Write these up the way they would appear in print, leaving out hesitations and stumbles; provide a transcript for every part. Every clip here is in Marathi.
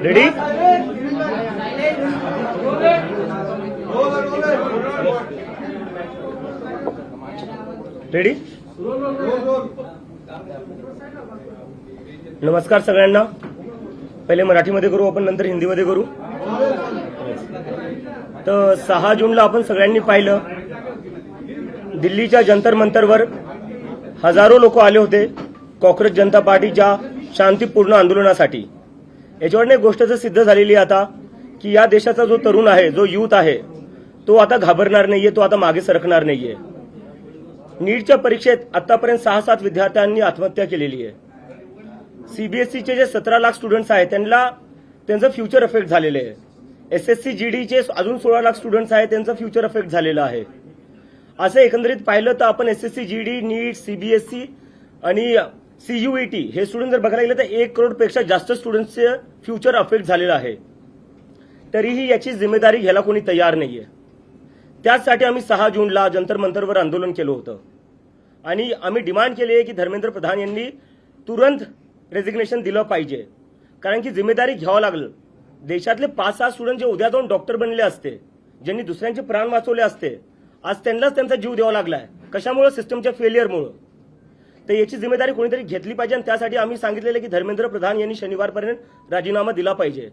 रेडी? रेडी? नमस्कार सगळ्यांना. पहिले मराठीमध्ये करू आपण, नंतर हिंदीमध्ये करू. तर 6 जूनला आपण सगळ्यांनी पाहिलं, दिल्लीच्या जंतर मंतरवर हजारो लोक आले होते काँग्रेस जनता पार्टीच्या शांतीपूर्ण आंदोलनासाठी. याच्यावर एक गोष्ट तर सिद्ध झालेली आहे आता की या देशाचा जो तरुण आहे, जो युथ आहे, तो आता घाबरणार नाहीये, तो आता मागे सरकणार नाहीये. नीटच्या परीक्षेत आतापर्यंत 6-7 विद्यार्थ्यांनी आत्महत्या केलेली आहे. सीबीएसईचे जे 17 लाख स्टुडंट्स आहेत त्यांचं फ्युचर अफेक्ट झालेलं आहे. एसएससी जीडीचे अजून 16 लाख स्टुडंट्स आहेत, त्यांचं फ्युचर अफेक्ट झालेलं आहे. असं एकंदरीत पाहिलं तर आपण एसएससी जीडी, नीट, सीबीएसई आणि सीयूईटी हे स्टुडंट जर बघायला गेलं तर 1 करोडपेक्षा जास्त स्टुडंट्सचे फ्युचर अफेक्ट झालेलं आहे. तरीही याची जिम्मेदारी घ्यायला कोणी तयार नाहीये. त्याचसाठी आम्ही 6 जूनला जंतर मंतरवर आंदोलन केलं होतं आणि आम्ही डिमांड केली आहे की धर्मेंद्र प्रधान यांनी तुरंत रेजिग्नेशन दिलं पाहिजे. कारण की जिम्मेदारी घ्यावं लागलं. देशातले 5-6 स्टुडंट जे उद्या जाऊन डॉक्टर बनले असते, ज्यांनी दुसऱ्यांचे प्राण वाचवले असते, आज त्यांनाच त्यांचा जीव द्यावा लागलाय. कशामुळे? सिस्टमच्या फेलियरमुळे. तर याची जिम्मेदारी कोणीतरी घेतली पाहिजे आणि त्यासाठी आम्ही सांगितलेलं की धर्मेंद्र प्रधान यांनी शनिवारपर्यंत राजीनामा दिला पाहिजे.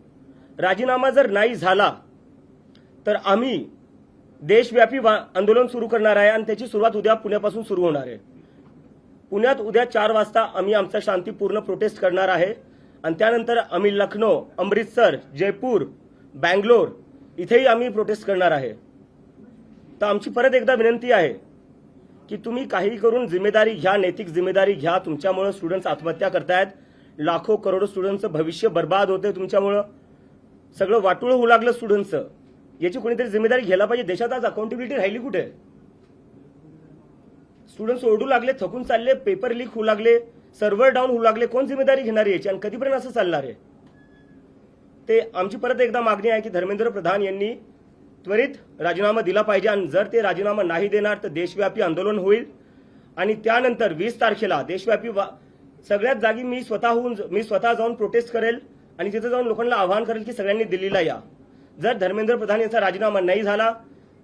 राजीनामा जर नाही झाला तर आम्ही देशव्यापी आंदोलन सुरू करणार आहे आणि त्याची सुरुवात उद्या पुण्यापासून सुरू होणार आहे. पुण्यात उद्या 4 वाजता आम्ही आमचा शांतीपूर्ण प्रोटेस्ट करणार आहे आणि त्यानंतर आम्ही लखनौ, अमृतसर, जयपूर, बँगलोर इथेही आम्ही प्रोटेस्ट करणार आहे. तर आमची परत एकदा विनंती आहे की तुम्ही काही करून जिम्मेदारी घ्या, नैतिक जिम्मेदारी घ्या. तुमच्यामुळे स्टुडंट्स आत्महत्या करतायत, लाखो करोडो स्टुडंट्सचं भविष्य बर्बाद होते तुमच्यामुळं, सगळं वाटोळं होऊ लागलं स्टुडंट्सचं. याची कोणीतरी जिम्मेदारी घ्यायला पाहिजे. देशात आज अकाउंटेबिलिटी राहिली कुठे? स्टुडंट्स ओरडू लागले, थकून चालले, पेपर लीक होऊ लागले, सर्व्हर डाऊन होऊ लागले. कोण जिम्मेदारी घेणार याची आणि कधीपर्यंत असं चालणार आहे? ते आमची परत एकदा मागणी आहे की धर्मेंद्र प्रधान यांनी त्वरित राजीनामा दिला पाहिजे आणि जर ते राजीनामा नाही देणार तर देशव्यापी आंदोलन होईल आणि त्यानंतर 20 तारखेला देशव्यापी सगळ्याच जागी मी स्वतः जाऊन प्रोटेस्ट करेल आणि तिथे जाऊन लोकांना आवाहन करेल की सगळ्यांनी दिल्लीला या. जर धर्मेंद्र प्रधान यांचा राजीनामा नाही झाला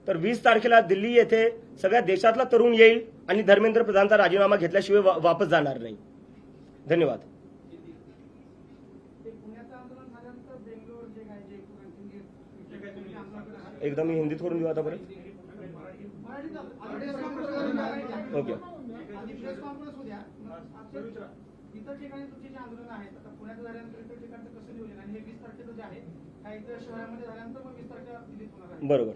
तर 20 तारखेला दिल्ली येथे सगळ्या देशातला तरुण येईल आणि धर्मेंद्र प्रधानचा राजीनामा घेतल्याशिवाय वापस जाणार नाही. धन्यवाद. एकदा मी हिंदीत करून देऊ आता परत. ओके. इतर ठिकाणी तुमचे जे आंदोलन आहेत, आता पुण्यात झाल्यानंतर इतर ठिकाणचं कसं नियोजन आणि हे 20 तारखेचं जे आहे काही इतर शहरामध्ये झाल्यानंतर मग 20 तारखेला दिल्लीत होणार आहे? बरोबर.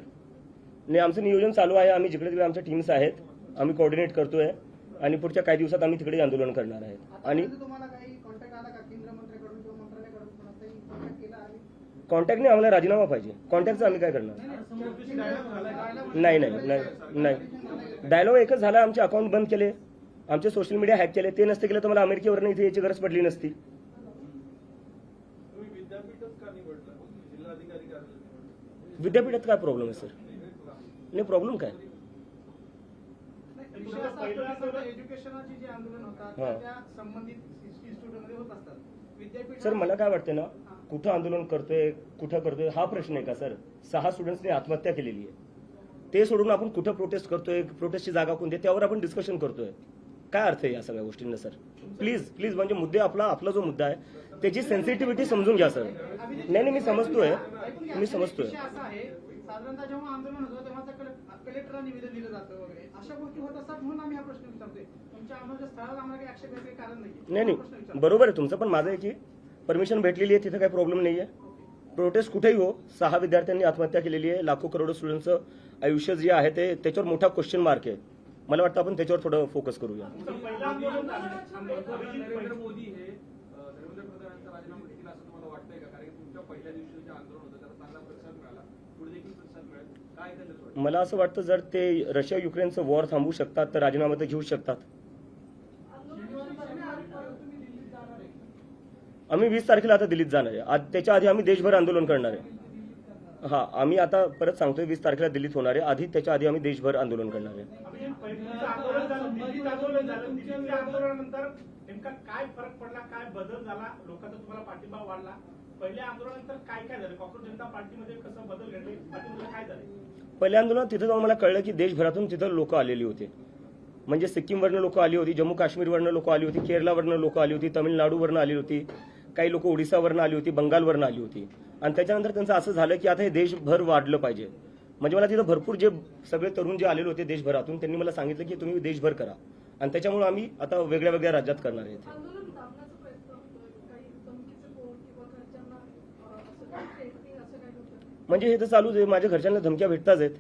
नाही, आमचं नियोजन चालू आहे. आम्ही जिकडे तिकडे आमच्या टीम्स आहेत, आम्ही कोऑर्डिनेट करतोय आणि पुढच्या काही दिवसात आम्ही तिकडे आंदोलन करणार आहेत. आणि तुम्हाला काही कॉन्टॅक्ट आला का केंद्र मंत्र्याकडून किंवा मंत्रालयाकडून कोणाचाही कॉन्टॅक्ट केला आहे? कॉन्टॅक्ट नाही, आम्हाला राजीनामा पाहिजे. कॉन्टॅक्टचं आम्ही काय करणार? नाही. डायलॉग एकच झाला. आमचे अकाउंट बंद केले, आमचे सोशल मीडिया हॅक केले. ते नसते केलं तर मला अमेरिकेवर इथे याची गरज पडली नसती. विद्यापीठात काय प्रॉब्लेम आहे सर? नाही, प्रॉब्लेम काय? एज्युकेशनची जे आंदोलन होतात त्या संबंधित इन्स्टिट्यूटमध्ये होत असतात. विद्यापीठ सर मला काय वाटतं ना, कुठं आंदोलन करतोय, कुठं करतोय हा प्रश्न आहे का सर? 6 स्टुडंट्सने आत्महत्या केलेली आहे. ते सोडून आपण कुठं प्रोटेस्ट करतोय, प्रोटेस्टची जागा कोणती, त्यावर आपण डिस्कशन करतोय. काय अर्थ आहे या सगळ्या गोष्टींना सर? प्लीज म्हणजे मुद्दे आपला जो मुद्दा आहे त्याची सेन्सिटिव्हिटी समजून घ्या सर. नाही, मी समजतोय. साधारणतः जेव्हा आंदोलन होतं तेव्हा कलेक्टरला निवेदन दिलं जातं वगैरे अशा गोष्टी होत असतात म्हणून आम्ही हा प्रश्न विचारतोय. तुमच्या आंदोलनाच्या स्थळाला आम्हाला काही आक्षेप घ्यायचं कारण नाही. बरोबर आहे तुमचं, पण माझं आहे की परमिशन भेटलेली आहे, तिथे काही प्रॉब्लेम नाहीये. प्रोटेस्ट कुठेही हो, 6 विद्यार्थ्यांनी आत्महत्या केलेली आहे. लाखो करोडो स्टुडंटचं आयुष्य जे आहे ते त्याच्यावर मोठा क्वेश्चन मार्क आहे. मला वाटतं आपण त्याच्यावर थोडं फोकस करूया. नरेंद्र मोदी हे धर्मेंद्र प्रधानांचा राजीनामा घेतील असं तुम्हाला वाटतंय का? कारण तुमच्या पहिल्या दिवशी जे आंदोलन होतं त्याला चांगला प्रतिसाद मिळाला, पुढे देखील प्रतिसाद मिळेल काय? मला असं वाटतं जर ते रशिया युक्रेनचं वॉर थांबवू शकतात तर राजीनामा तर घेऊ शकतात. आम्ही 20 तारखेला आता दिल्लीत जाणार आहे. त्याच्या आधी आम्ही देशभर आंदोलन करणार आहे. हा, आम्ही आता परत सांगतोय 20 तारखेला दिल्लीत होणार आहे. आधी त्याच्या आधी आम्ही देशभर आंदोलन करणार आहे. आंदोलनानंतर नेमका काय फरक पडला, काय बदल झाला, लोकांचा तुम्हाला पाठिंबा वाढला? पहिल्या आंदोलनानंतर काय काय झालं? कॉक्रोच जनता पार्टीमध्ये कसं बदल घडले? पार्टीमध्ये काय झालं? पहिल्या आंदोलनात तिथं जाऊन मला कळलं की देशभरातून तिथं लोक आलेली होते. म्हणजे सिक्कीमवरनं लोक आली होती, जम्मू काश्मीरवरनं लोक आली होती, केरळवरनं लोक आली होती, तमिळनाडूवरनं आली होती, काही लोक ओडिसावरनं आली होती, बंगालवरनं आली होती. आणि त्याच्यानंतर त्यांचं असं झालं की आता हे देशभर वाढलं पाहिजे. म्हणजे मला तिथं भरपूर जे सगळे तरुण जे आलेले होते देशभरातून त्यांनी मला सांगितलं की तुम्ही देशभर करा. आणि त्याच्यामुळे आम्ही आता वेगळ्या वेगळ्या राज्यात करणार आहे. आंदोलन दाबण्याचा प्रयत्न होतोय, काही धमकीचे फोन किंवा घरच्यांना असं काही threatening असं काही होतं? म्हणजे हे तर चालूच आहे. माझ्या घरच्यांना धमक्या भेटताच आहेत,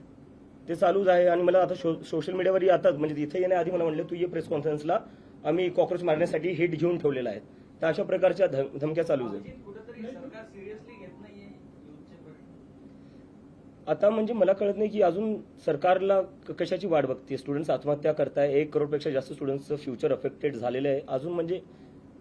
ते चालूच आहे. आणि मला आता सोशल मीडियावरही आता म्हणजे इथे येण्याआधी मला म्हणलं तू ये प्रेस कॉन्फरन्सला, आम्ही कॉक्रोच मारण्यासाठी हिट घेऊन ठेवलेला आहे. तर अशा प्रकारच्या धमक्या चालूच आहेत. कुठेतरी सरकार सिरियसली घेत नाहीये युथचे प्रश्न. आता म्हणजे मला कळत नाही की अजून सरकारला कशाची वाट बघते. स्टुडंट्स आत्महत्या करताय, 1 करोडपेक्षा जास्त स्टुडंट्सचं फ्युचर अफेक्टेड झालेलं आहे. अजून म्हणजे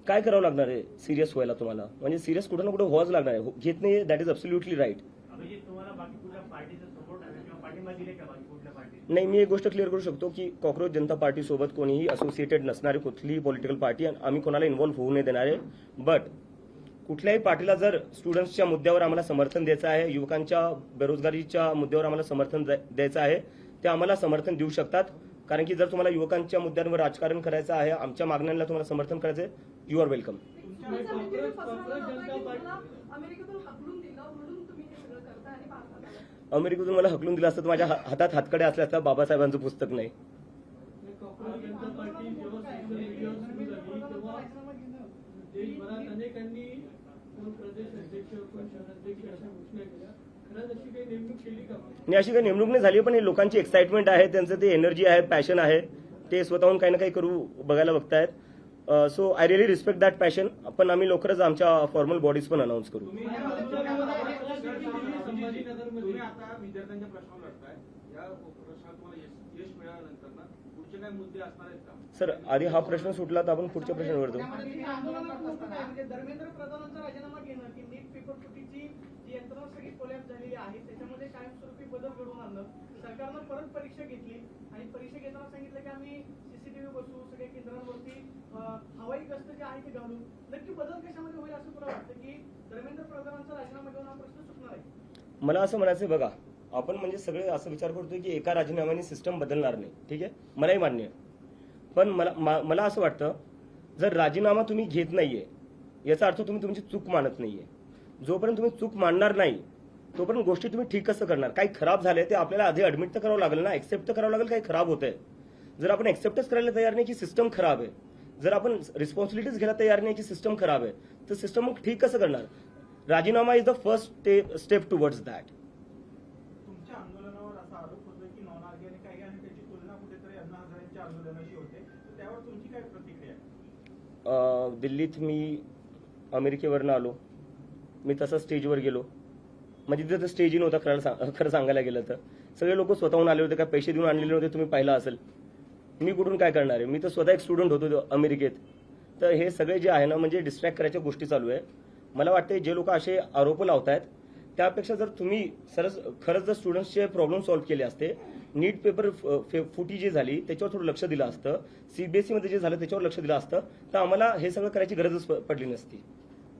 काय करावं लागणार आहे सिरियस व्हायला तुम्हाला? म्हणजे सिरियस कुठं ना कुठं व्हावंच लागणार आहे. घेत नाही, that is absolutely right. Abhijit, तुम्हाला बाकी कुठल्या पार्टीचा सपोर्ट आहे किंवा पाठिंबा दिले का बाकी कुठल्या पार्टी? नाही, मी एक गोष्ट क्लिअर करू शकतो की कॉक्रोच जनता पार्टी सोबत कोणीही असोसिएटेड नसणारी कुठलीही पॉलिटिकल पार्टी आम्ही कोणाला इन्व्हॉल्व्ह होऊ नाही देणार आहे. बट कुठल्याही पार्टीला जर स्टुडंट्सच्या मुद्द्यावर आम्हाला समर्थन द्यायचं आहे, युवकांच्या बेरोजगारीच्या मुद्द्यावर आम्हाला समर्थन द्यायचं आहे, ते आम्हाला समर्थन देऊ शकतात. कारण की जर तुम्हाला युवकांच्या मुद्द्यांवर राजकारण करायचं आहे, आमच्या मागण्यांना तुम्हाला समर्थन करायचं आहे, यू आर वेलकम. तुमचा मेंदू पसरवला जातोय की तुम्हाला अमेरिकेतून हाकलून दिलं म्हणून तुम्ही हे सगळं करताय आणि भारतात आलात. अमेरिकेतून मला हकलून दिलं असतं तर माझ्या हातात हातकडे असल्या असता बाबासाहेबांचं पुस्तक नाही. कॉक्रोच जनता पार्टी जेव्हा सोशल मीडियावर सुरू झाली तेव्हा देशभरात अनेकांनी कोण प्रदेश अध्यक्ष कोण शहराध्यक्ष अशा घोषणा केल्या. खरंच अशी काही नेमणूक केली का? आणि अशी काही नेमणूक नाही झाली, पण हे लोकांची एक्साइटमेंट आहे, त्यांचं ते एनर्जी आहे, पॅशन आहे, ते स्वतःहून काही ना काही करू बघायला बघतायत. So I really respect that passion. पण आम्ही लवकरच आमच्या फॉर्मल बॉडीज पण अनाऊन्स करू. तुम्ही आता विद्यार्थ्यांच्या प्रश्नावर लढताय. या प्रश्नात तुम्हाला यश मिळाल्यानंतर ना पुढचे काही मुद्दे असणार आहेत का? सर, आधी हा प्रश्न सुटला तर आपण पुढच्या प्रश्नावर जाऊ. त्यामध्ये तुम्ही आंदोलन करत असताना म्हणजे धर्मेंद्र प्रधानांचा राजीनामा घेणं की नीट पेपर फुटीची जी यंत्रणा सगळी कोलॅप्स झालेली आहे त्याच्यामध्ये कायमस्वरूपी बदल घडवून आणलं. सरकारनं परत परीक्षा घेतली आणि परीक्षा घेताना सांगितलं की आम्ही सीसीटीव्ही बसवू, सगळ्या केंद्रांवरती हवाई गस्त जे आहे ते घालू. नक्की बदल कशामध्ये होईल असं तुला वाटतं की धर्मेंद्र प्रधानांचा राजीनामा घेऊन हा प्रश्न सुटणार आहे? मला असं म्हणायचं बघा, आपण म्हणजे सगळे असं विचार करतोय की एका राजीनाम्याने सिस्टम बदलणार नाही. ठीक आहे, मलाही मान्य आहे. पण मला असं वाटतं जर राजीनामा तुम्ही घेत नाहीये याचा अर्थ तुम्ही तुमची चूक मानत नाहीये. जोपर्यंत तुम्ही चूक मानणार नाही तोपर्यंत गोष्टी तुम्ही ठीक कसं करणार? काही खराब झालंय ते आपल्याला आधी ऍडमिट तर करावं लागेल ना, एक्सेप्ट तर करावं लागेल काही खराब होतंय. जर आपण एक्सेप्टच करायला तयार नाही की सिस्टम खराब आहे, जर आपण रिस्पॉन्सिबिलिटीज घ्यायला तयार नाही की सिस्टम खराब आहे, तर सिस्टम मग ठीक कसं करणार? राजीनामा is the first step towards that. तुमच्या आंदोलनावर असा आरोप होतोय की नॉन ऑर्गॅनिक आहे आणि त्याची तुलना कुठेतरी अण्णा हजारेंच्या आंदोलनाशी होते. तर त्यावर तुमची काय प्रतिक्रिया आहे? दिल्लीत मी अमेरिकेवरनं आलो, मी तसा स्टेजवर गेलो. म्हणजे तिथं स्टेज नव्हता खरं सांगायला गेलं तर. सगळे लोक स्वतःहून आले होते, काय पैसे देऊन आणलेले होते, तुम्ही पाहिलं असेल. मी कुठून काय करणार आहे? मी तर स्वतः एक स्टुडंट होतो अमेरिकेत. तर हे सगळे जे आहे ना म्हणजे डिस्ट्रॅक्ट करायच्या गोष्टी चालू आहे. मला वाटते जे लोक असे आरोप लावतायत त्यापेक्षा जर तुम्ही खरंच जर स्टुडंट्सचे प्रॉब्लेम सॉल्व्ह केले असते, नीट पेपर फुटी जी झाली त्याच्यावर थोडं लक्ष दिलं असतं, सीबीएसई मध्ये जे झालं त्याच्यावर लक्ष दिलं असतं, तर आम्हाला हे सगळं करायची गरजच पडली नसती.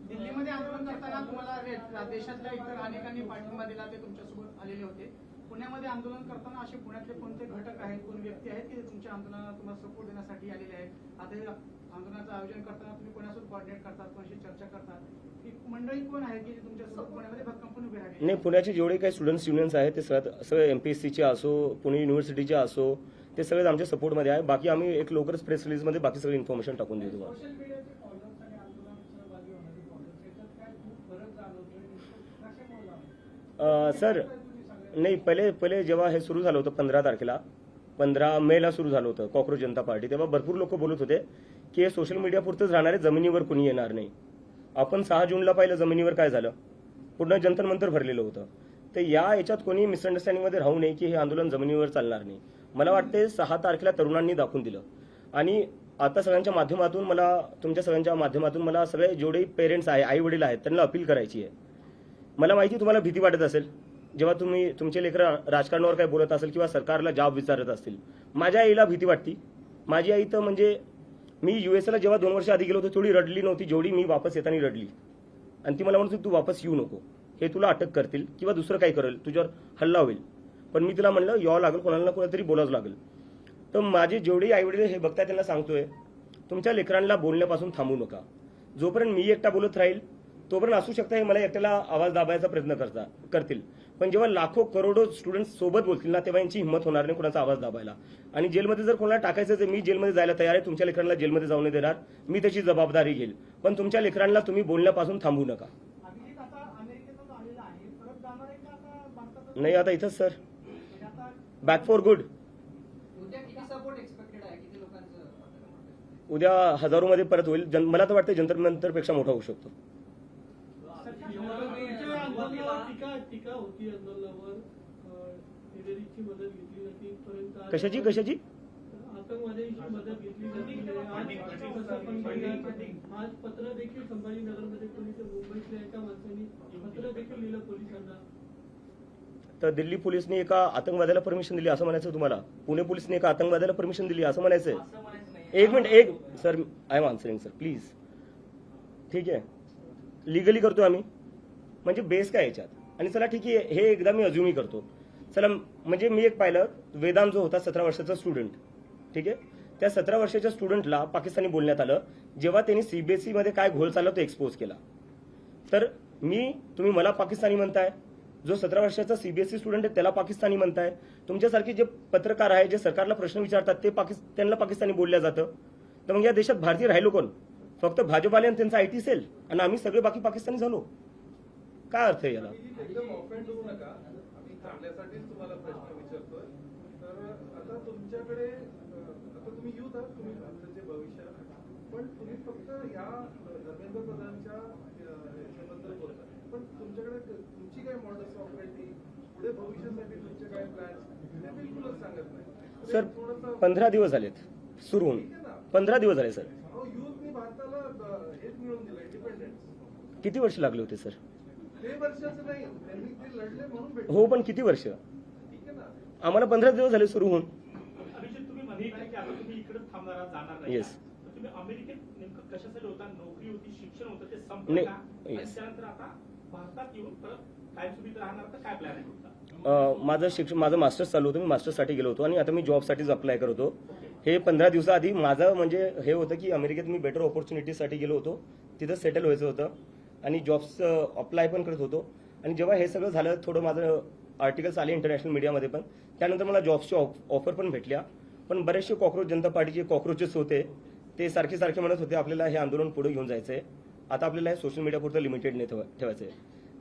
दिल्लीमध्ये आंदोलन करताना तुम्हाला देशातल्या इतर अनेकांनी पाठिंबा दिला, ते तुमच्यासोबत आलेले होते. पुण्यामध्ये आंदोलन करताना असे पुण्यातले कोणते घटक आहेत, कोण व्यक्ती आहेत की तुमच्या आंदोलनाला तुम्हाला सपोर्ट देण्यासाठी आलेले आहेत? आता हे आंदोलनाचं आयोजन करताना तुम्ही कोणासोबत कोऑर्डिनेट करतात, कोणाशी चर्चा करतात? ही मंडळी कोण आहे की तुमच्यासोबत पुण्यामध्ये भक्कमपणे उभे राहिले? नाही, पुण्याचे जेवढे काही स्टुडंट्स युनियन्स आहेत ते सगळे एमपीएससीचे असो, पुणे युनिव्हर्सिटीचे असो, ते सगळेच आमच्या सपोर्टमध्ये आहे. बाकी आम्ही एक लवकरच प्रेस रिलीजमध्ये बाकी सगळी इन्फॉर्मेशन टाकून देतो. सोशल मीडियाचे फॉलोअर्स आणि आंदोलनात सहभागी होणारे फॉलोअर्स याच्यात काय खूप फरक जाणवतोय? कशामुळे जाणवतो? सर, नाही, पहिले जेव्हा हे सुरू झालं होतं 15 तारखेला, 15 मेला सुरू झालं होतं कॉक्रोच जनता पार्टी, तेव्हा भरपूर लोक बोलत होते की हे सोशल मीडिया पुरतंच राहणार आहे, जमिनीवर कुणी येणार नाही. आपण 6 जूनला पाहिलं जमिनीवर काय झालं, पूर्ण जंतर मंतर भरलेलं होतं. तर याच्यात कोणी मिसअंडरस्टँडिंगमध्ये राहू नये की हे आंदोलन जमिनीवर चालणार नाही. मला वाटते 6 तारखेला तरुणांनी दाखवून दिलं. आणि आता सगळ्यांच्या माध्यमातून तुमच्या सगळ्यांच्या माध्यमातून मला सगळे जेवढे पेरेंट्स आहे, आई वडील आहेत, त्यांना अपील करायची आहे. मला माहिती तुम्हाला भीती वाटत असेल जेव्हा तुम्ही तुमचे लेकरं राजकारणावर काय बोलत असेल किंवा सरकारला जॉब विचारत असतील. माझ्या आईला भीती वाटती. माझी आई तर म्हणजे मी यूएसला जेव्हा 2 वर्ष आधी गेलो होतो थोडी रडली नव्हती जेवढी मी वापस येताना रडली. आणि ती मला म्हणत होती तू वापस येऊ नको, हे तुला अटक करतील किंवा दुसरं काही करेल, तुझ्यावर हल्ला होईल. पण मी तिला म्हणलं यावं लागेल, कोणाला ना कोणाला तरी बोलावं लागेल. तर माझे जेवढे आईवडील हे बघताय त्यांना सांगतोय, तुमच्या लेकरांना बोलण्यापासून थांबू नका. जोपर्यंत मी एकटा बोलत राहील तोपर्यंत असू शकता हे मला एकट्याला आवाज दाबायचा प्रयत्न करतील, पण जेव्हा लाखो करोडो स्टुडंट्स सोबत बोलतील ना, तेव्हा यांची हिंमत होणार नाही कोणाचा आवाज दाबायला. आणि जेलमध्ये जर कोणाला टाकायचं तर मी जेलमध्ये जायला तयार आहे, तुमच्या लेकरांना जेलमध्ये जाऊ नाही देणार, मी त्याची जबाबदारी घेईल. पण तुमच्या लेकरांना तुम्ही बोलण्यापासून थांबू नका. अभिजित आता अमेरिकेतून आलेला आहे, परत जाणार आहे का आता भारतात? नाही, आता इथंच सर, म्हणजे आता बॅक फॉर गुड. उद्या किती सपोर्ट एक्सपेक्टेड आहे, किती लोकांचं? उद्या हजारोमध्ये परत होईल. मला तर वाटतं जंतर मंतरपेक्षा मोठा होऊ शकतो. तुमच्या आंदोलनावर टीका होती, आंदोलनावर टेररिस्टची मदत घेतली जाते पर्यंत कशाची आतंकवाद्यांची मदत घेतली जाते. आज पत्र देखील संभाजीनगरमध्ये पोलीस, मुंबईतल्या एका माणसाने पत्र देखील लिहिलं पोलिसांना. तर दिल्ली पोलिसने एका आतंकवाद्याला परमिशन दिली असं म्हणायचं तुम्हाला? पुणे पोलिसने एका आतंकवाद्याला परमिशन दिली असं म्हणायचंय? एक minute sir, I am answering sir, please. ठीक आहे, लिगली करतो आम्ही, म्हणजे बेस काय याच्यात? आणि चला ठीक आहे, हे एकदा मी अज्युमी करतो. चला, म्हणजे मी एक पाहिलं, वेदांत जो होता 17 वर्षाचा स्टुडंट, ठीक आहे, त्या 17 वर्षाच्या स्टुडंटला पाकिस्तानी बोलण्यात आलं जेव्हा त्यांनी सीबीएसई मध्ये काय घोळ चालला तो एक्सपोज केला. तर तुम्ही मला पाकिस्तानी म्हणताय, जो 17 वर्षाचा सीबीएसई स्टुडंट आहे त्याला पाकिस्तानी म्हणताय. तुमच्यासारखे जे पत्रकार आहे, जे सरकारला प्रश्न विचारतात, ते त्यांना पाकिस्तानी बोलल्या जातं. तर मग या देशात भारतीय राहिलो कोण? फक्त भाजपाले आणि त्यांचा आयटी सेल, आणि आम्ही सगळे बाकी पाकिस्तानी झालो. काय अर्थ आहे याला? एकदम ऑफेंड होऊ नका, आम्ही चांगल्यासाठीच तुम्हाला प्रश्न विचारतोय. तर आता तुमच्याकडे आता तुम्ही युथ आहात, तुम्ही भारताचे भविष्य आहात, पण तुम्ही फक्त या धर्मेंद्र प्रधानच्या याच्याबद्दल बोलता, पण तुमच्याकडे तुमची काय मॉडल्स ऑपरेटिंग, पुढे भविष्यासाठी तुमचे काय प्लॅन्स ते बिलकुलच सांगत नाही. सर 15 दिवस झालेत सुरू होऊन, 15 दिवस झाले सर. युथनी भारताला हेच मिळवून दिलं, इंडिपेंडन्स. किती वर्ष लागले होते सर? ते वर्षाचं नाही, त्यांनी ते लढले म्हणून भेटले. हो, पण किती वर्ष? ठीक आहे ना. आम्हाला 15 दिवस झाले सुरू होऊन. अभिजित, तुम्ही म्हणे की आता तुम्ही इकडे थांबणार जाणार नाही. येस. तुम्ही अमेरिकेत नेमकं कशासाठी होता? नोकरी होती, शिक्षण होतं, ते संपलं नाही. का? आणि येस. त्यानंतर आता भारतात येऊन परत कायमस्वरूपी राहणार, तर काय प्लॅन आहे तुमचा? माझं मास्टर्स चालू होतं, मी मास्टर्ससाठी गेलो होतो आणि आता मी जॉबसाठीच अप्लाय करत होतो. हे 15 दिवसाआधी माझं म्हणजे हे होतं की अमेरिकेत मी बेटर ऑपॉर्च्युनिटीसाठी गेलो होतो, तिथं सेटल व्हायचं होतं आणि जॉब्सचं अप्लाय पण करत होतो. आणि जेव्हा हे सगळं झालं, थोडं माझं आर्टिकल्स आले इंटरनॅशनल मीडियामध्ये पण, त्यानंतर मला जॉब्सची ऑफर पण भेटल्या. पण बरेचसे कॉक्रोच जनता पार्टीचे कॉक्रोचेस होते, ते सारखे म्हणत होते आपल्याला हे आंदोलन पुढे घेऊन जायचं आहे, आता आपल्याला हे सोशल मीडियापुरतं लिमिटेड नाही ठेवायचं आहे.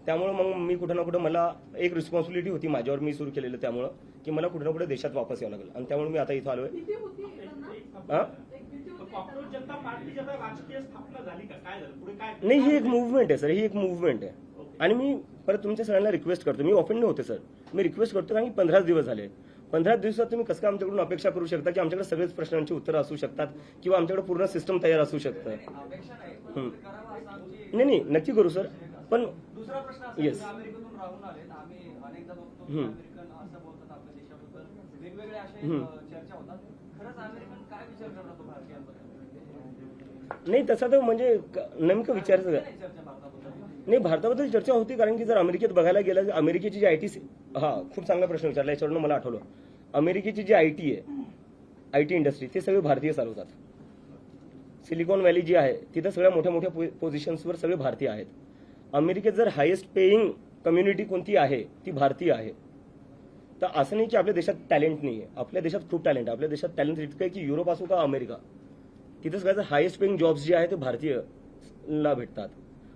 त्यामुळे मग मी कुठं ना कुठं मला एक रिस्पॉन्सिबिलिटी होती माझ्यावर, मी सुरू केलेलं, त्यामुळं की मला कुठं ना कुठं देशात वापस यावं लागेल. आणि त्यामुळे मी आता इथं आलोय. भीती होती त्यांना? हा? एक भीती होती कॉक्रोच जनता पार्टीची आता राजकीय स्थापना झाली का? काय झालं पुढे? काय नाही, ही एक मुव्हमेंट आहे सर, ही एक मुव्हमेंट आहे. आणि मी परत तुमच्या सगळ्यांना रिक्वेस्ट करतो, मी ऑफेंड नाही होते सर, मी रिक्वेस्ट करतो कारण की 15 दिवस झाले. 15 दिवसात तुम्ही कसं काय आमच्याकडून अपेक्षा करू शकता की आमच्याकडे सगळेच प्रश्नांची उत्तरं असू शकतात किंवा आमच्याकडे पूर्ण सिस्टम तयार असू शकतं? अपेक्षा नाही, पण करावं असं आमची. नाही, नक्की करू सर. पण दुसरा प्रश्न असा Yes. की अमेरिकेतून राहून आलेत, आम्ही अनेकदा बघतो की अमेरिकन असं बोलतात आपल्या देशाबद्दल, वेगवेगळ्या अशा चर्चा होतात. खरंच अमेरिकन काय विचार करतात भारतीयांबद्दल? नाही, तसा तर म्हणजे नेमकं विचारायचं काय? नाही चर्चा भारताबद्दल. नाही, भारताबद्दल चर्चा होती कारण की जर अमेरिकेत बघायला गेलं, अमेरिकेची जी आयटी, खूप चांगला प्रश्न विचारला, याच्यावरून मला आठवलं. अमेरिकेची जी आयटी आहे, आयटी इंडस्ट्री, ते सगळे भारतीय चालवतात. सिलिकॉन व्हॅली जी आहे तिथं सगळ्या मोठ्या पोझिशन्सवर सगळे भारतीय आहेत. अमेरिकेत जर हायेस्ट पेईंग कम्युनिटी कोणती आहे ती भारतीय आहे. तर असं नाही की आपल्या देशात टॅलेंट नाही आहे, आपल्या देशात खूप टॅलेंट आहे. आपल्या देशात टॅलेंट इतकं आहे की युरोप असो का अमेरिका, तिथं सगळ्याचं हायेस्ट पेईंग जॉब्स जे आहे ते भारतीयला भेटतात.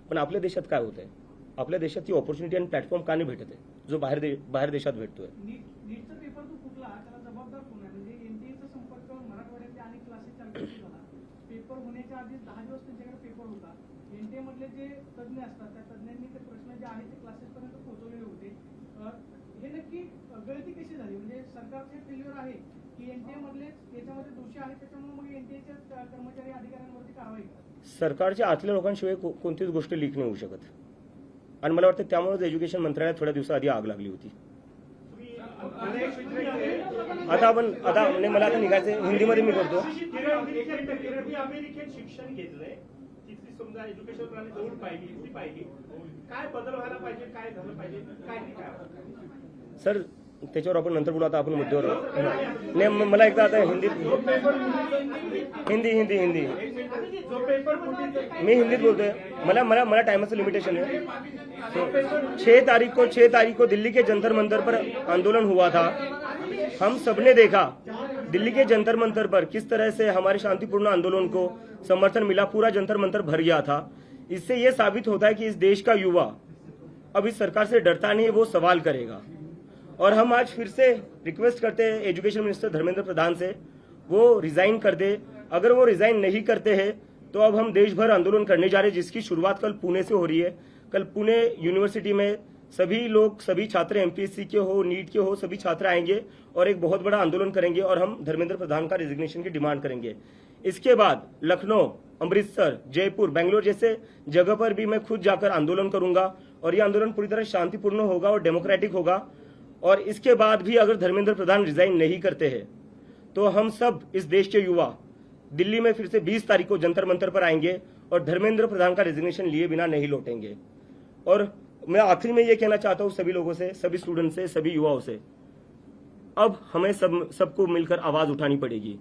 पण आपल्या देशात काय होत आहे? आपल्या देशात ती ऑपॉर्च्युनिटी आणि प्लॅटफॉर्म का नाही भेटत आहे जो बाहेर देशात भेटतोय? नीटचा पेपर जो फुटला त्याला जबाबदार कोण आहे? म्हणजे एनटीएचा संपर्क मराठवाड्यातले अनेक क्लासेस चालू झाला. पेपर होण्याच्या आधी 10 दिवस त्यांच्याकडे पेपर होता. एनटीए मधले जे तज्ज्ञ असतात त्या तज्ज्ञांनी ते प्रश्न जे आहेत ते क्लासेस पर्यंत पोहोचवलेले होते. हे नक्की गळती कशी झाली? म्हणजे सरकारचे फेल्युअर आहे की एनटीए मधले याच्यामध्ये दोषी आहेत, त्याच्यामुळे मग एनटीएच्या कर्मचारी अधिकाऱ्यांवरती कारवाई करा? सरकारच्या आतल्या लोकांशिवाय कोणतीच गोष्ट लीक नाही होऊ शकत. आणि मला वाटतं त्यामुळेच एज्युकेशन मंत्रालयात थोड्या दिवसाआधी आग लागली होती. आता मला आता निघायचं, हिंदीमध्ये मी करतो. अमेरिकेत शिक्षण घेतलंय, तिथली समजा एज्युकेशन प्रणाली जवळ पाहिली ती पाहिली, काय बदल व्हायला पाहिजे, काय झालं पाहिजे, काय नाही काय. सर त्याच्यावर आपण नंतर बोलू, आता आपण मुद्द्यावर नाही. मला एकदा आता हिंदी हिंदी हिंदी हिंदी जो पेपर फुटीचा मी हिंदीत बोलतोय. मला मला मला टाइमाचं लिमिटेशन है. 6 तारीख को दिल्ली के जंतर मंतर पर आंदोलन हुआ था. हम सबने देखा दिल्ली के जंतर मंतर पर किस तरह से हमारे शांतिपूर्ण आंदोलन को समर्थन मिला. पूरा जंतर मंतर भर गया था. इससे ये साबित होता है कि इस देश का युवा अब इस सरकार से डरता नहीं है, वो सवाल करेगा. और हम आज फिर से रिक्वेस्ट करते हैं एजुकेशन मिनिस्टर धर्मेंद्र प्रधान से, वो रिजाइन कर दे. अगर वो रिजाइन नहीं करते हैं तो अब हम देश भर आंदोलन करने जा रहे हैं, जिसकी शुरुआत कल पुणे से हो रही है. कल पुणे यूनिवर्सिटी में सभी लोग, सभी छात्र एमपीएससी के हो, नीट के हो, सभी छात्र आएंगे और एक बहुत बड़ा आंदोलन करेंगे और हम धर्मेंद्र प्रधान का रिजिग्नेशन की डिमांड करेंगे. इसके बाद लखनऊ, अमृतसर, जयपुर, बेंगलोर जैसे जगह पर भी मैं खुद जाकर आंदोलन करूंगा और ये आंदोलन पूरी तरह शांतिपूर्ण होगा और डेमोक्रेटिक होगा. और इसके बाद भी अगर धर्मेंद्र प्रधान रिजाइन नहीं करते हैं तो हम सब इस देश के युवा दिल्ली में फिर से 20 तारीख को जंतर मंतर पर आएंगे और धर्मेंद्र प्रधान का रेजिग्नेशन लिए बिना नहीं लौटेंगे. और मैं आखिरी में ये कहना चाहता हूं सभी लोगों से, सभी स्टूडेंट से, सभी युवाओं से, अब हमें सबको मिलकर आवाज उठानी पड़ेगी.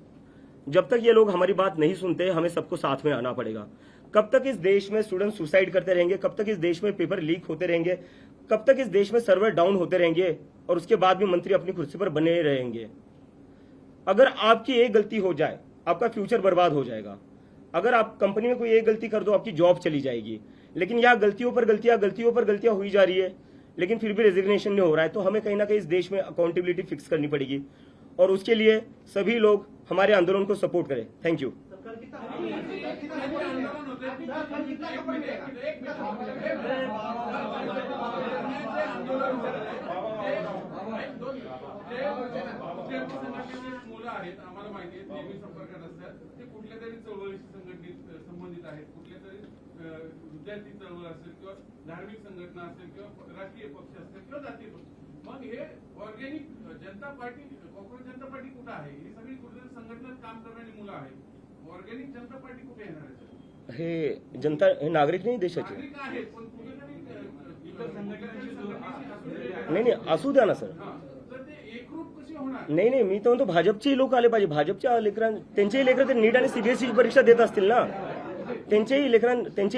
जब तक ये लोग हमारी बात नहीं सुनते, हमें सबको साथ में आना पड़ेगा. कब तक इस देश में स्टूडेंट सुसाइड करते रहेंगे, कब तक इस देश में पेपर लीक होते रहेंगे, कब तक इस देश में सर्वर डाउन होते रहेंगे और उसके बाद भी मंत्री अपनी कुर्सी पर बने रहेंगे. अगर आपकी एक गलती हो जाए, आपका फ्यूचर बर्बाद हो जाएगा. अगर आप कंपनी में कोई एक गलती कर दो, आपकी जॉब चली जाएगी. लेकिन यहाँ गलतियों पर गलतियां हुई जा रही है, लेकिन फिर भी रेजिग्नेशन नहीं हो रहा है. तो हमें कहीं ना कहीं इस देश में अकाउंटेबिलिटी फिक्स करनी पड़ेगी और उसके लिए सभी लोग हमारे आंदोलन को सपोर्ट करें. Thank you. मुलं आहेत, आम्हाला माहिती आहे, नेहमी संपर्कात असतात. ते कुठल्या तरी चळवळीशी संबंधित आहेत, कुठल्या तरी विद्यार्थी चळवळ असेल किंवा धार्मिक संघटना असेल किंवा राष्ट्रीय पक्ष असेल किंवा जातीय पक्ष. मग हे ऑर्गॅनिक जनता पार्टी, कॉक्रोच जनता पार्टी कुठं आहे? ही सगळी कुठेतरी संघटनेत काम करणारी मुलं आहेत. ऑर्गॅनिक जनता पार्टी कुठे येणार आहे? हे जनता, हे नागरिक नाही देशाचे. नागरिक आहेत पण कुठेतरी इतर संघटनेची नाही असू द्या ना सर. तर ते एकरूप कशी होणार? नाही मी तर म्हणतो भाजपचे लोक आले पाहिजे. भाजपच्या त्यांचेही लेकरं ते नीट आणि सीबीएसई परीक्षा देत असतील ना, त्यांचेही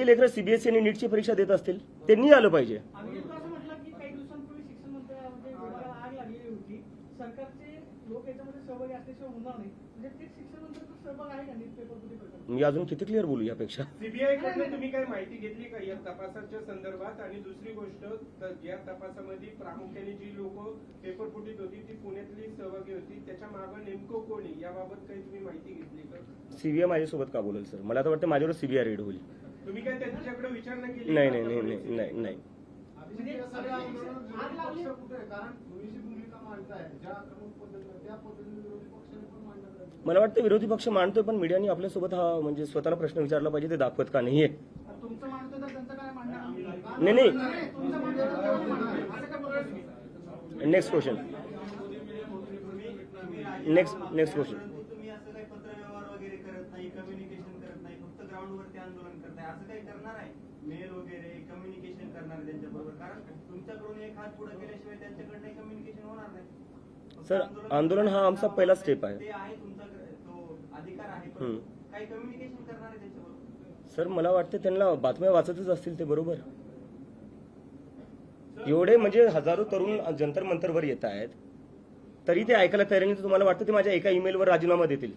लेकरं सीबीएसई आणि नीटची परीक्षा देत असतील, त्यांनी आलं पाहिजे. आणि असं म्हटलं की काही दिवसांपूर्वी शिक्षण मंत्र्यामध्ये विभागाला आग लागलेली होती. सरकारचे लोक याच्यामध्ये सहभागी असल्याशिवाय होणार नाही. म्हणजे ते शिक्षण मंत्र्यांचा सहभाग आहे का नीट पेपर फुटी प्रकरणात? मी अजून किती क्लिअर बोलू यापेक्षा. सीबीआय कडनं तुम्ही काय माहिती घेतली का या तपासाच्या संदर्भात? आणि दुसरी गोष्ट, या तपासामध्ये प्रामुख्याने जी लोक पेपर फुटीत होती ती पुण्यातली सहभागी होती, त्याच्या मागे नेमकं कोणी, याबाबत काही तुम्ही माहिती घेतली का? सीबीआय माझ्यासोबत का बोलेल सर? मला तर वाटतं माझ्यावर सीबीआय रेड होईल. तुम्ही काय त्यांच्याकडे विचारणा केली? नाही. म्हणजे आग लावली कारण तुम्ही जी भूमिका मांडताय ज्या पद्धतीने, त्या पद्धतीने विरोधी पक्षाने पण मांडलं. मला वाटतं विरोधी पक्ष मांडतोय, पण मीडियाने आपल्यासोबत हा म्हणजे स्वतःला प्रश्न विचारला पाहिजे, ते दाखवत का नाहीये. तुमचं मानतो तर त्यांचं काय म्हणणं? नाही तुमचं मानतो तर तेव्हा म्हणणं. असं का बोलायचं? Next question. Next question. तुम्ही असं काही पत्रव्यवहार वगैरे करत नाही, कम्युनिकेशन करत नाही, फक्त ग्राउंडवरती आंदोलन करताय, असं काही करणार आहे? मेल वगैरे कम्युनिकेशन करणार आहे त्यांच्याबरोबर? कारण तुमच्याकडून एक हात पुढे केल्याशिवाय त्यांच्याकडनं कम्युनिकेशन होणार नाही. सर आंदोलन हा आमचा पहिला स्टेप आहे. ते आहे तुमचा तो अधिकार आहे, पण काही कम्युनिकेशन करणार आहे त्यांच्याबरोबर? सर मला वाटतं त्यांना बातम्या वाचतच असतील ते, बरोबर. एवढे म्हणजे हजारो तरुण जंतर मंतरवर येत आहेत तरी ते ऐकायला तयार नाही. तुम्हाला वाटतं ते माझ्या एका ईमेलवर राजीनामा देतील?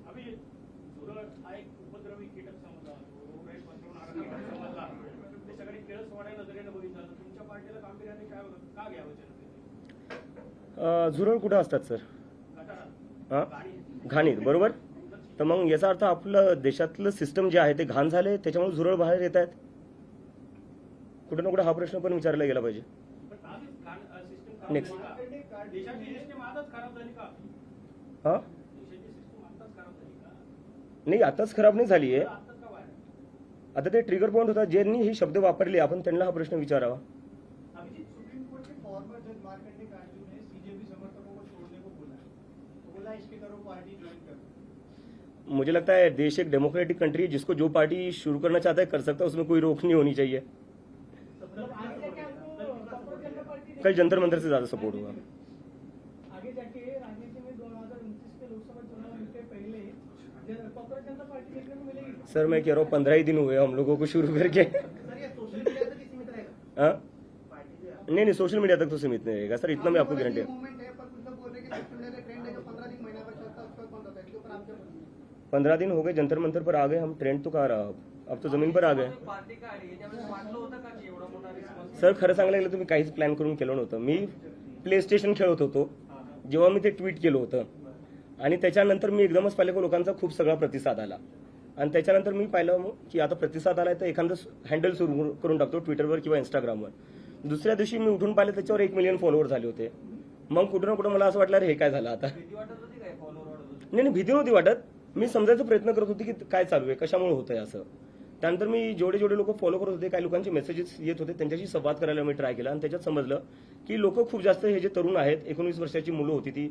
हा एक उपद्रवी कीटक समजला, रोगराई पसरवणारा कीटक समजला. ते सगळे केळसवाड्या नजरेनं बघितलं तर तुमच्या पार्टीला गांभीर्याने काय का घ्यावं जनतेने? झुरळ कुठं असतात सर? गटारात हा, घाणीत, बरोबर. तर मग याचा अर्थ आपलं देशातलं सिस्टम जे आहे ते घाण झाले, त्याच्यामुळे झुरळ बाहेर येत आहेत. कुठे ना कुठे हा प्रश्न पण विचारला गेला पाहिजे. पण आधीच सिस्टम नेक्स्ट. देशाची सिस्टम आताच खराब झाली का? हा देशाची सिस्टम आताच खराब झाली का? नाही, आताच खराब नाही झाली आहे. आताच का बाहेर? आता ते ट्रिगर पॉईंट होता, ज्यांनी हे शब्द वापरले आपण त्यांना हा प्रश्न विचारावा. अभिजीत, सुप्रीम कोर्ट के फॉर्मर जज मार्कंडे कांजू ने सीजेपी समर्थकों को छोड़ने को बोला है. तो बोला इसके करो पार्टी ज्वाइन कर. मुझे लगता है देश एक डेमोक्रेटिक कंट्री है, जिसको जो पार्टी शुरू करना चाहता है कर सकता है, उसमें कोई रोक नहीं होनी चाहिए। मतलब आगे जाके आपको कांग्रेस जनता पार्टी कल जंतर मंतर से ज्यादा सपोर्ट होगा। आगे जाके राजनीति में 2029 के लोकसभा चुनाव के पहले कांग्रेस जनता पार्टी देखने को मिलेगी। सर मैं कह रहा हूँ 15 ही दिन हुए हम लोगों को शुरू करके। सर ये सोशल मीडिया तक ही सीमित रहेगा? हाँ? पार्टी जो है नहीं, सोशल मीडिया तक तो सीमित नहीं रहेगा सर, इतना मैं आपको गारंटी है। मूवमेंट है, पर कुछ लोग बोल रहे हैं कि सोशल मीडिया का ट्रेंड है जो 15 दिन महीना भर चलता है, उसके बाद बंद होता है। इसके ऊपर आप क्या बोलेंगे? 15 दिन हो गए, जंतर मंतर पर आ गए हम, ट्रेंड तो कहाँ रहा, अब तो जमीन पर आ गए। पार्टी काय आहे त्यावेळेस वाटलं होतं का की एवढा मोठा रिस्पॉन्स? सर खरं सांगायला गेलं तुम्ही काहीच प्लॅन करून केलं नव्हतं। मी प्ले स्टेशन खेळत होतो जेव्हा मी ते ट्विट केलं होतं, आणि त्याच्यानंतर मी एकदमच पाहिलं की लोकांचा खूप सगळा प्रतिसाद आला, आणि त्याच्यानंतर मी पाहिलं की आता प्रतिसाद आलाय तर एखादं हँडल सुरू करून टाकतो ट्विटरवर किंवा इंस्टाग्रामवर। दुसऱ्या दिवशी मी उठून पाहिलं त्याच्यावर 1 मिलियन फॉलोअर झाले होते। मग कुठं ना कुठं मला असं वाटलं अरे हे काय झालं आता। भीती वाटत होती काय फॉलोअर वाढत होते? नाही भीती नव्हती वाटत, मी समजायचा प्रयत्न करत होते की काय चालू आहे, कशामुळे होतंय असं। त्यानंतर मी जेवढे लोक फॉलो करत होते, काही लोकांचे मेसेजेस येत होते, त्यांच्याशी संवाद करायला मी ट्राय केला, आणि त्याच्यात समजलं की लोक खूप जास्त हे जे तरुण आहेत, 19 वर्षाची मुलं होती ती,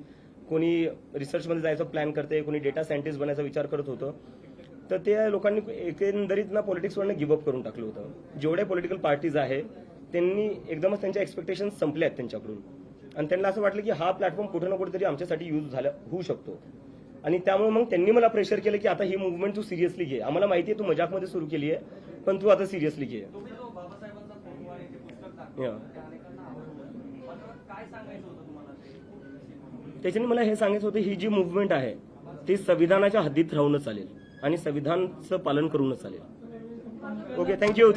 कोणी रिसर्चमध्ये जायचा प्लॅन करते, कोणी डेटा सायंटिस्ट बनायचा विचार करत होतं, तर त्या लोकांनी एकंदरीत ना पॉलिटिक्सवरनं गिव्हअप करून टाकलं होतं। जेवढ्या पॉलिटिकल पार्टीज आहे त्यांनी एकदमच त्यांच्या एक्सपेक्टेशन संपले आहेत त्यांच्याकडून, आणि त्यांना असं वाटलं की हा प्लॅटफॉर्म कुठे ना कुठेतरी आमच्यासाठी यूज होऊ शकतो, आणि त्यामुळे मग त्यांनी मला प्रेशर केलं की आता ही मुवमेंट तू सिरियसली घे, आम्हाला माहिती आहे तू मजाकमध्ये सुरू केली आहे, पण तू आता सिरियसली घे। तुम्ही जो बाबासाहेबांचा फोटो आहे ते पुस्तक Yeah. दाखवलं ते अनेकांना आवडलं, मात्र काय सांगायचं होतं तुम्हाला ते? त्याच्याने मला हे सांगायचं होतं ही जी मुवमेंट आहे ती संविधानाच्या हद्दीत राहूनच चालेल आणि संविधानाचं पालन करूनच चालेल। Okay, thank you.